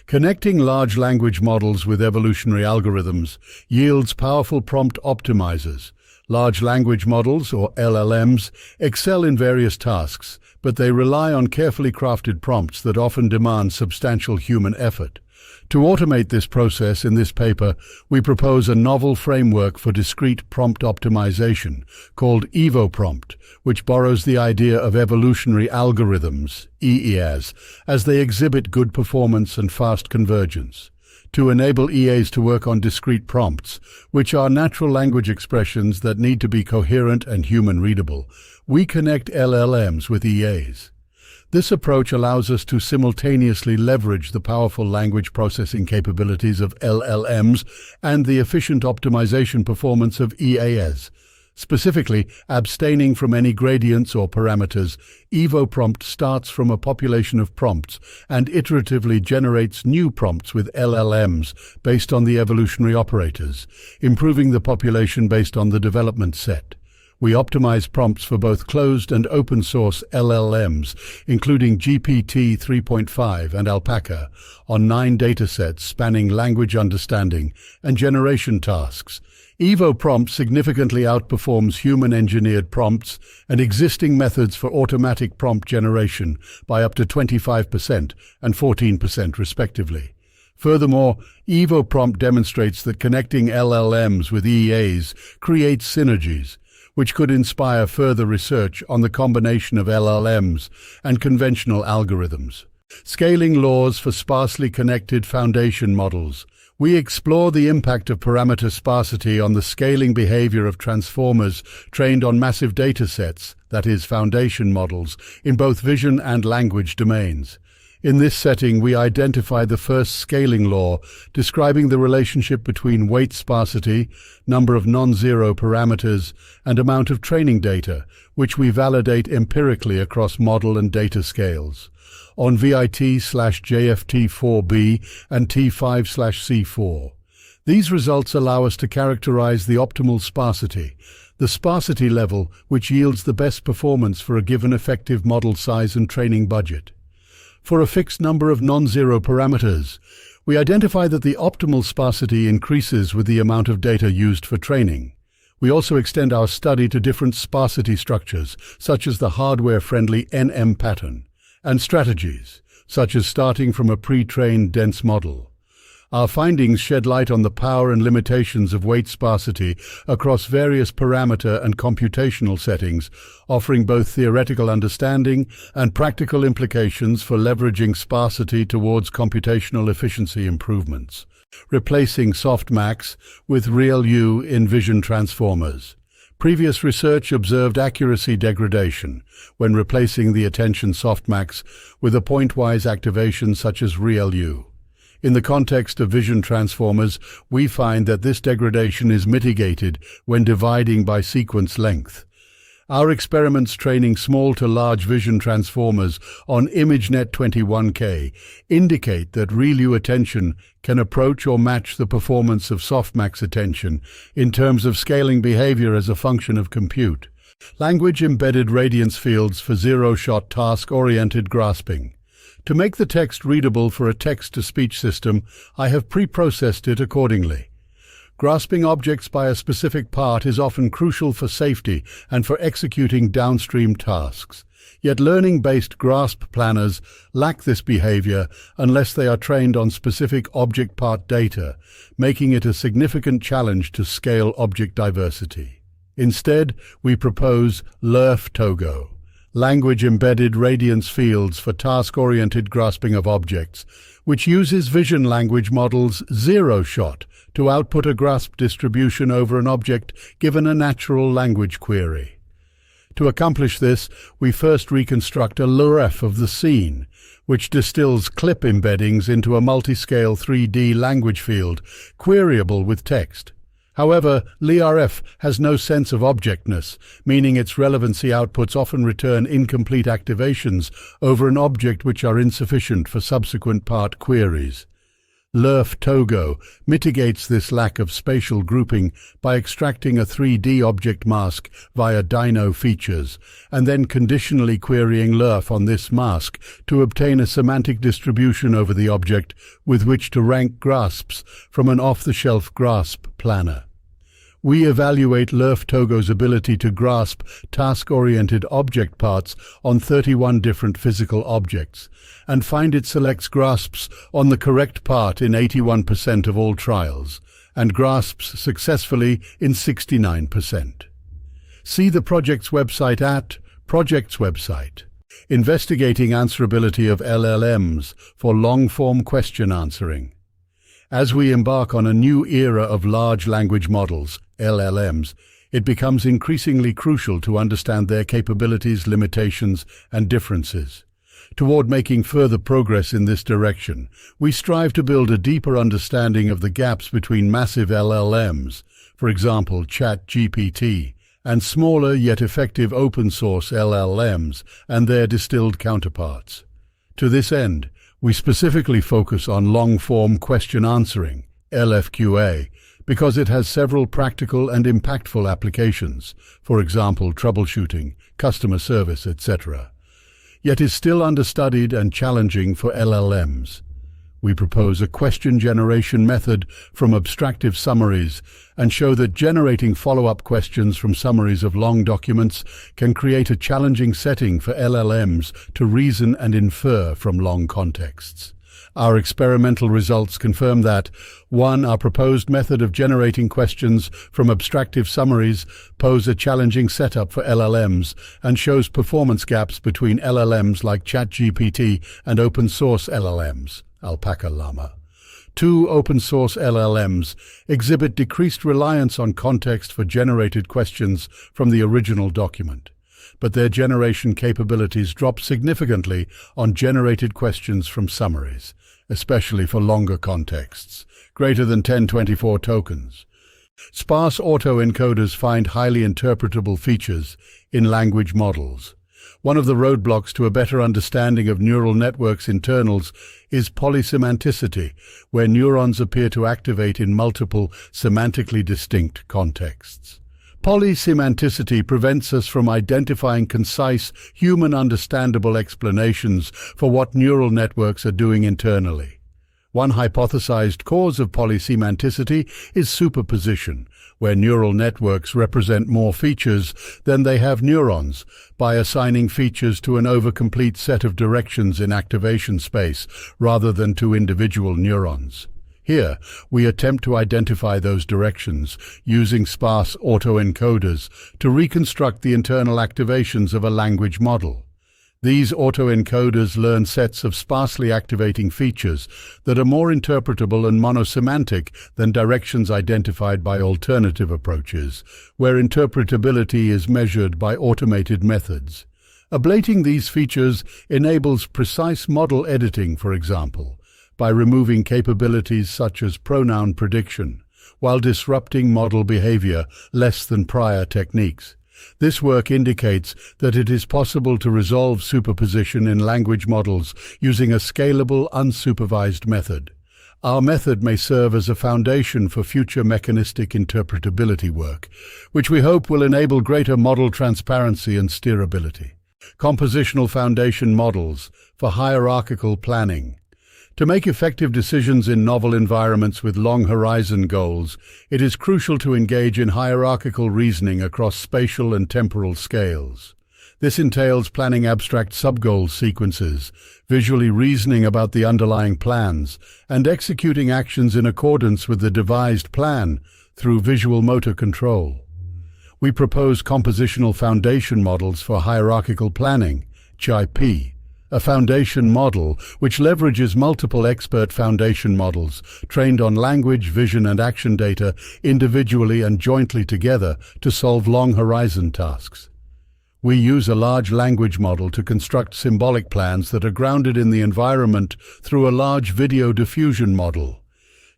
Connecting large language models with evolutionary algorithms yields powerful prompt optimizers. Large language models, or LLMs, excel in various tasks, but they rely on carefully crafted prompts that often demand substantial human effort. To automate this process in this paper, we propose a novel framework for discrete prompt optimization called EvoPrompt, which borrows the idea of evolutionary algorithms, EEAs, as they exhibit good performance and fast convergence. To enable EAs to work on discrete prompts, which are natural language expressions that need to be coherent and human-readable, we connect LLMs with EAs. This approach allows us to simultaneously leverage the powerful language processing capabilities of LLMs and the efficient optimization performance of EAs. Specifically, abstaining from any gradients or parameters, EvoPrompt starts from a population of prompts and iteratively generates new prompts with LLMs based on the evolutionary operators, improving the population based on the development set. We optimize prompts for both closed and open-source LLMs, including GPT 3.5 and Alpaca, on 9 datasets spanning language understanding and generation tasks. EvoPrompt significantly outperforms human-engineered prompts and existing methods for automatic prompt generation by up to 25% and 14% respectively. Furthermore, EvoPrompt demonstrates that connecting LLMs with EAs creates synergies, which could inspire further research on the combination of LLMs and conventional algorithms. Scaling laws for sparsely connected foundation models. We explore the impact of parameter sparsity on the scaling behavior of transformers trained on massive datasets, that is, foundation models, in both vision and language domains. In this setting, we identify the first scaling law, describing the relationship between weight sparsity, number of non-zero parameters, and amount of training data, which we validate empirically across model and data scales. On VIT/JFT4B and T5/C4. These results allow us to characterize the optimal sparsity, the sparsity level which yields the best performance for a given effective model size and training budget. For a fixed number of non-zero parameters, we identify that the optimal sparsity increases with the amount of data used for training. We also extend our study to different sparsity structures, such as the hardware-friendly NM pattern, and strategies, such as starting from a pre-trained dense model. Our findings shed light on the power and limitations of weight sparsity across various parameter and computational settings, offering both theoretical understanding and practical implications for leveraging sparsity towards computational efficiency improvements. Replacing softmax with ReLU in vision transformers. Previous research observed accuracy degradation when replacing the attention softmax with a pointwise activation such as ReLU. In the context of vision transformers, we find that this degradation is mitigated when dividing by sequence length. Our experiments training small to large vision transformers on ImageNet 21K indicate that ReLU attention can approach or match the performance of softmax attention in terms of scaling behavior as a function of compute. Language-embedded Radiance fields for zero-shot task-oriented grasping. To make the text readable for a text-to-speech system, I have pre-processed it accordingly. Grasping objects by a specific part is often crucial for safety and for executing downstream tasks. Yet learning-based grasp planners lack this behavior unless they are trained on specific object part data, making it a significant challenge to scale object diversity. Instead, we propose LRF-TOGO. Language-embedded Radiance fields for task-oriented grasping of objects, which uses vision language models zero-shot to output a grasp distribution over an object given a natural language query. To accomplish this, we first reconstruct a LRF of the scene, which distills clip embeddings into a multi-scale 3D language field, queryable with text. However, LRF has no sense of objectness, meaning its relevancy outputs often return incomplete activations over an object which are insufficient for subsequent part queries. LLF mitigates this lack of spatial grouping by extracting a 3D object mask via Dino features, and then conditionally querying LLF on this mask to obtain a semantic distribution over the object with which to rank grasps from an off-the-shelf grasp planner. We evaluate LLF's ability to grasp task-oriented object parts on 31 different physical objects, and find it selects grasps on the correct part in 81% of all trials, and grasps successfully in 69%. See the project's website at Project's website. Investigating answerability of LLMs for long-form question answering. As we embark on a new era of large language models, LLMs, it becomes increasingly crucial to understand their capabilities, limitations, and differences. Toward making further progress in this direction, we strive to build a deeper understanding of the gaps between massive LLMs, for example ChatGPT, and smaller yet effective open-source LLMs and their distilled counterparts. To this end, we specifically focus on long-form question answering, LFQA, because it has several practical and impactful applications, for example troubleshooting, customer service, etc., yet is still understudied and challenging for LLMs. We propose a question generation method from abstractive summaries and show that generating follow-up questions from summaries of long documents can create a challenging setting for LLMs to reason and infer from long contexts. Our experimental results confirm that 1. Our proposed method of generating questions from abstractive summaries pose a challenging setup for LLMs and shows performance gaps between LLMs like ChatGPT and open-source LLMs, Alpaca Llama. 2. Open-source LLMs exhibit decreased reliance on context for generated questions from the original document, but their generation capabilities drop significantly on generated questions from summaries, especially for longer contexts, greater than 1024 tokens. Sparse autoencoders find highly interpretable features in language models. One of the roadblocks to a better understanding of neural networks' internals is polysemanticity, where neurons appear to activate in multiple semantically distinct contexts. Polysemanticity prevents us from identifying concise, human-understandable explanations for what neural networks are doing internally. One hypothesized cause of polysemanticity is superposition, where neural networks represent more features than they have neurons, by assigning features to an overcomplete set of directions in activation space rather than to individual neurons. Here, we attempt to identify those directions using sparse autoencoders to reconstruct the internal activations of a language model. These autoencoders learn sets of sparsely activating features that are more interpretable and monosemantic than directions identified by alternative approaches, where interpretability is measured by automated methods. Ablating these features enables precise model editing, for example, by removing capabilities such as pronoun prediction, while disrupting model behavior less than prior techniques. This work indicates that it is possible to resolve superposition in language models using a scalable, unsupervised method. Our method may serve as a foundation for future mechanistic interpretability work, which we hope will enable greater model transparency and steerability. Compositional foundation models for hierarchical planning. To make effective decisions in novel environments with long horizon goals, it is crucial to engage in hierarchical reasoning across spatial and temporal scales. This entails planning abstract sub-goal sequences, visually reasoning about the underlying plans, and executing actions in accordance with the devised plan through visual motor control. We propose compositional foundation models for hierarchical planning, CHI-P, a foundation model which leverages multiple expert foundation models trained on language, vision, and action data individually and jointly together to solve long horizon tasks. We use a large language model to construct symbolic plans that are grounded in the environment through a large video diffusion model.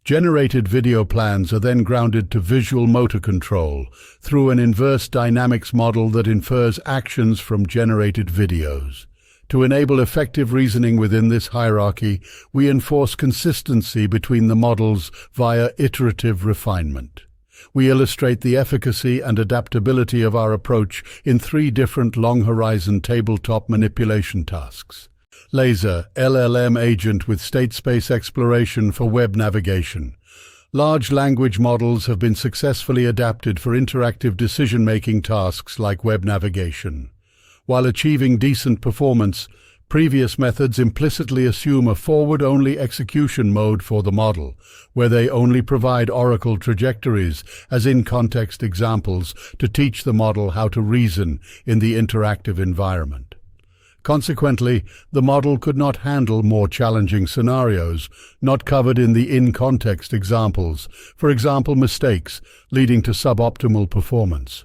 Generated video plans are then grounded to visual motor control through an inverse dynamics model that infers actions from generated videos. To enable effective reasoning within this hierarchy, we enforce consistency between the models via iterative refinement. We illustrate the efficacy and adaptability of our approach in 3 different long-horizon tabletop manipulation tasks. Laser, LLM agent with state space exploration for web navigation. Large language models have been successfully adapted for interactive decision-making tasks like web navigation. While achieving decent performance, previous methods implicitly assume a forward-only execution mode for the model, where they only provide oracle trajectories as in-context examples to teach the model how to reason in the interactive environment. Consequently, the model could not handle more challenging scenarios, not covered in the in-context examples, for example mistakes, leading to suboptimal performance.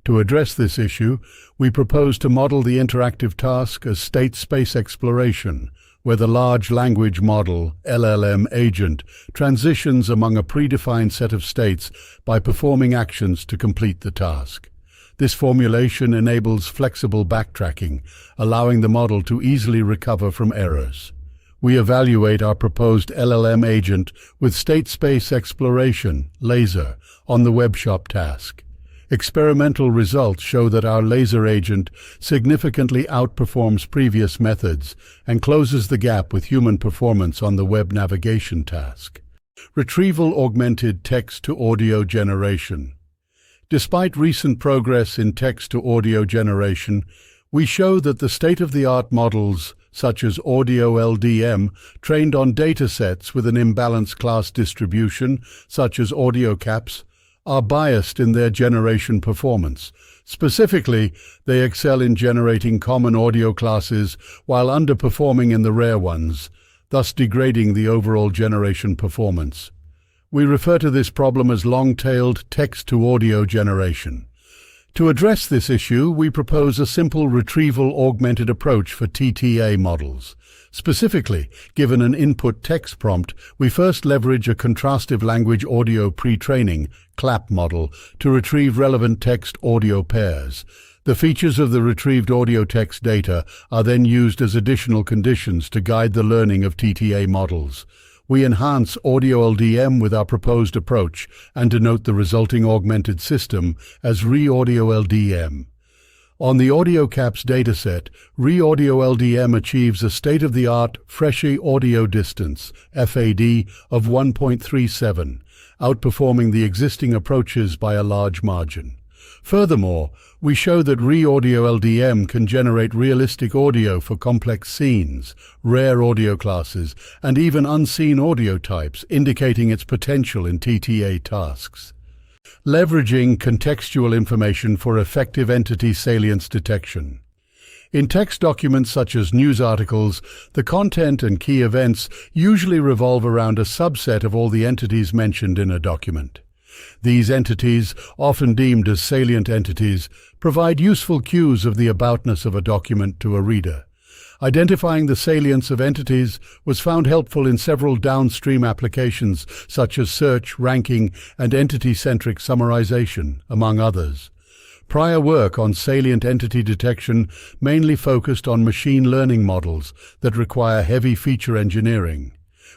To address this issue, we propose to model the interactive task as state space exploration, where the large language model, LLM agent, transitions among a predefined set of states by performing actions to complete the task. This formulation enables flexible backtracking, allowing the model to easily recover from errors. We evaluate our proposed LLM agent with state space exploration, laser, on the webshop task. Experimental results show that our laser agent significantly outperforms previous methods and closes the gap with human performance on the web navigation task. Retrieval-Augmented text-to-audio generation. Despite recent progress in text-to-audio generation, we show that the state-of-the-art models, such as Audio LDM, trained on datasets with an imbalanced class distribution, such as audio caps, are biased in their generation performance. Specifically, they excel in generating common audio classes while underperforming in the rare ones, thus degrading the overall generation performance. We refer to this problem as long-tailed text-to-audio generation. To address this issue, we propose a simple retrieval-augmented approach for TTA models. Specifically, given an input text prompt, we first leverage a contrastive language audio pre-training model to retrieve relevant text-audio pairs. The features of the retrieved audio text data are then used as additional conditions to guide the learning of TTA models. We enhance Audio LDM with our proposed approach and denote the resulting augmented system as ReAudio LDM. On the audio caps dataset, ReAudio LDM achieves a state-of-the-art Freshie audio distance (FAD) of 1.37, outperforming the existing approaches by a large margin. Furthermore, we show that ReAudio LDM can generate realistic audio for complex scenes, rare audio classes, and even unseen audio types, indicating its potential in TTA tasks. Leveraging contextual information for effective entity salience detection. In text documents such as news articles, the content and key events usually revolve around a subset of all the entities mentioned in a document. These entities, often deemed as salient entities, provide useful cues of the aboutness of a document to a reader. Identifying the salience of entities was found helpful in several downstream applications such as search, ranking, and entity-centric summarization, among others. Prior work on salient entity detection mainly focused on machine learning models that require heavy feature engineering.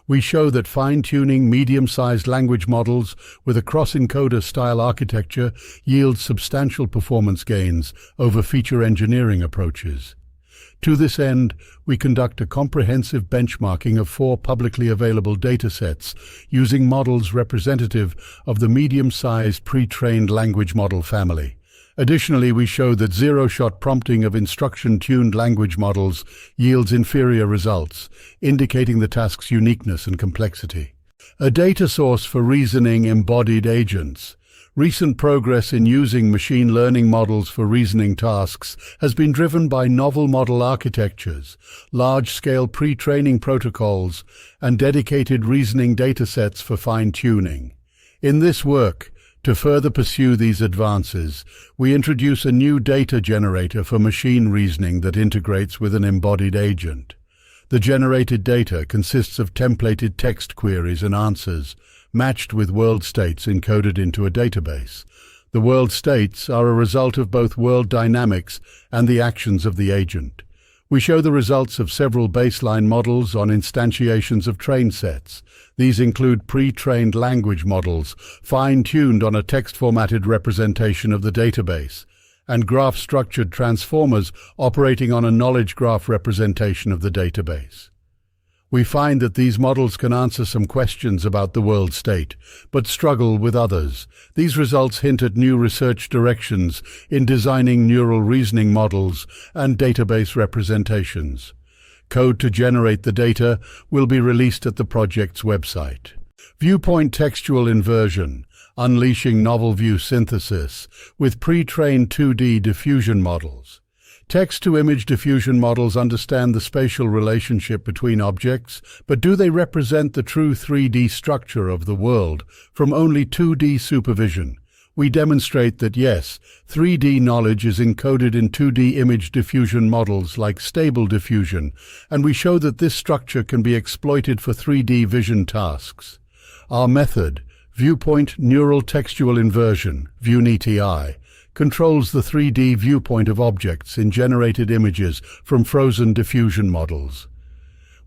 We show that fine-tuning medium-sized language models with a cross-encoder style architecture yields substantial performance gains over feature engineering approaches. To this end, we conduct a comprehensive benchmarking of 4 publicly available datasets using models representative of the medium-sized pre-trained language model family. Additionally, we show that zero-shot prompting of instruction-tuned language models yields inferior results, indicating the task's uniqueness and complexity. A data source for reasoning embodied agents. Recent progress in using machine learning models for reasoning tasks has been driven by novel model architectures, large-scale pre-training protocols, and dedicated reasoning datasets for fine-tuning. In this work, to further pursue these advances, we introduce a new data generator for machine reasoning that integrates with an embodied agent. The generated data consists of templated text queries and answers, matched with world states encoded into a database. The world states are a result of both world dynamics and the actions of the agent. We show the results of several baseline models on instantiations of trained sets. These include pre-trained language models, fine-tuned on a text-formatted representation of the database, and graph-structured transformers operating on a knowledge graph representation of the database. We find that these models can answer some questions about the world state, but struggle with others. These results hint at new research directions in designing neural reasoning models and database representations. Code to generate the data will be released at the project's website. Viewpoint Textual Inversion, unleashing novel view synthesis with pre-trained 2D diffusion models. Text-to-image diffusion models understand the spatial relationship between objects, but do they represent the true 3D structure of the world from only 2D supervision? We demonstrate that yes, 3D knowledge is encoded in 2D image diffusion models like Stable Diffusion, and we show that this structure can be exploited for 3D vision tasks. Our method, Viewpoint Neural Textual Inversion, ViewNTI, controls the 3D viewpoint of objects in generated images from frozen diffusion models.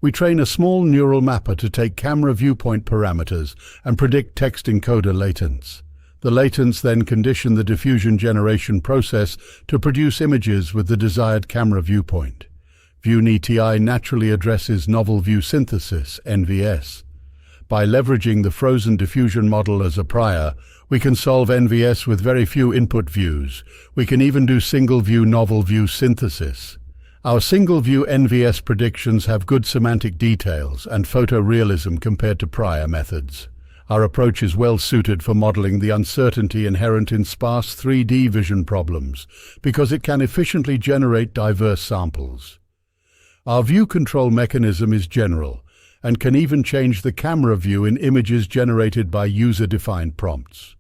We train a small neural mapper to take camera viewpoint parameters and predict text encoder latents. The latents then condition the diffusion generation process to produce images with the desired camera viewpoint. ViewNTI naturally addresses novel view synthesis, NVS. By leveraging the frozen diffusion model as a prior, we can solve NVS with very few input views. We can even do single-view novel view synthesis. Our single-view NVS predictions have good semantic details and photorealism compared to prior methods. Our approach is well suited for modeling the uncertainty inherent in sparse 3D vision problems because it can efficiently generate diverse samples. Our view control mechanism is general and can even change the camera view in images generated by user-defined prompts.